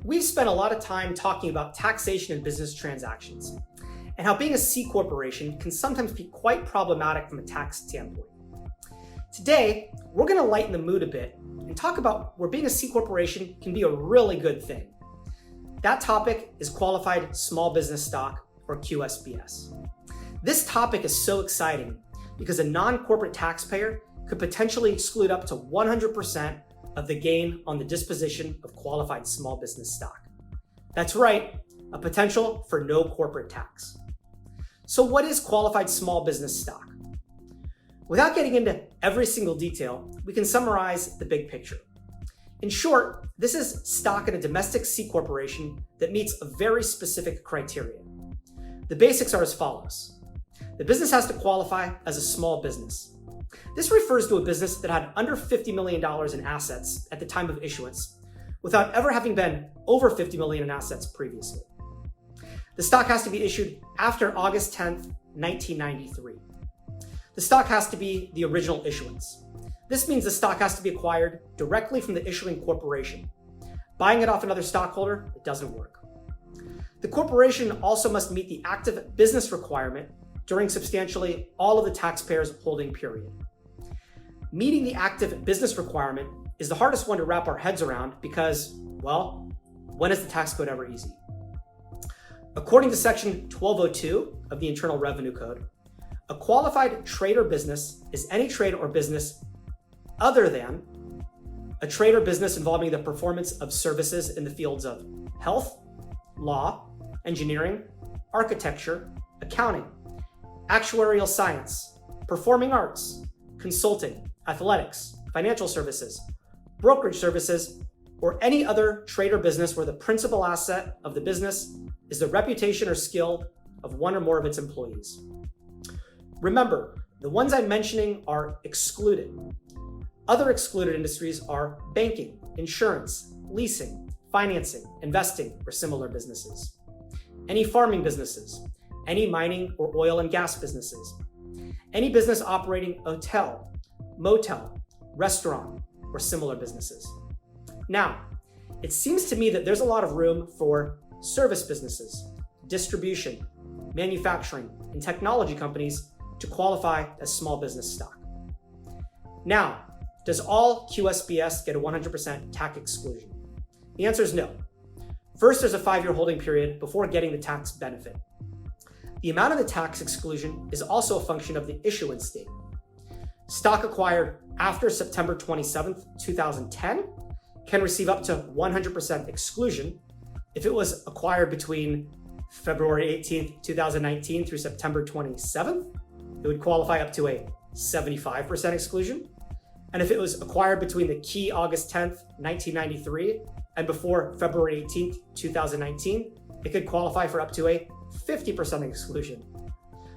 We've spent a lot of time talking about taxation and business transactions, and how being a C corporation can sometimes be quite problematic from a tax standpoint. Today, we're going to lighten the mood a bit and talk about where being a C corporation can be a really good thing. That topic is qualified small business stock, or QSBS. This topic is so exciting because a non-corporate taxpayer could potentially exclude up to 100% of the gain on the disposition of qualified small business stock. That's right, a potential for no corporate tax. So what is qualified small business stock? Without getting into every single detail, we can summarize the big picture. In short, this is stock in a domestic C corporation that meets a very specific criteria. The basics are as follows. The business has to qualify as a small business. This refers to a business that had under $50 million in assets at the time of issuance, without ever having been over $50 million in assets previously. The stock has to be issued after August 10th, 1993. The stock has to be the original issuance. This means the stock has to be acquired directly from the issuing corporation. Buying it off another stockholder, it doesn't work. The corporation also must meet the active business requirement during substantially all of the taxpayer's holding period. Meeting the active business requirement is the hardest one to wrap our heads around because, well, when is the tax code ever easy? According to Section 1202 of the Internal Revenue Code, a qualified trade or business is any trade or business other than a trade or business involving the performance of services in the fields of health, law, engineering, architecture, accounting, actuarial science, performing arts, consulting, athletics, financial services, brokerage services, or any other trade or business where the principal asset of the business is the reputation or skill of one or more of its employees. Remember, the ones I'm mentioning are excluded. Other excluded industries are banking, insurance, leasing, financing, investing, or similar businesses. Any farming businesses, any mining or oil and gas businesses, any business operating a hotel, motel, restaurant, or similar businesses. Now, it seems to me that there's a lot of room for service businesses, distribution, manufacturing, and technology companies to qualify as small business stock. Now, does all QSBS get a 100% tax exclusion? The answer is no. First, there's a 5-year holding period before getting the tax benefit. The amount of the tax exclusion is also a function of the issuance date. Stock acquired after September 27th, 2010 can receive up to 100% exclusion. If it was acquired between February 18th, 2019 through September 27th, it would qualify up to a 75% exclusion. And if it was acquired between the key August 10th, 1993 and before February 18th, 2019, it could qualify for up to a 50% exclusion.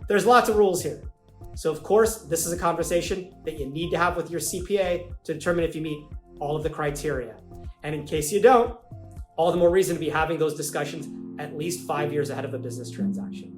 There's lots of rules here. So of course, this is a conversation that you need to have with your CPA to determine if you meet all of the criteria. And in case you don't, all the more reason to be having those discussions at least 5 years ahead of a business transaction.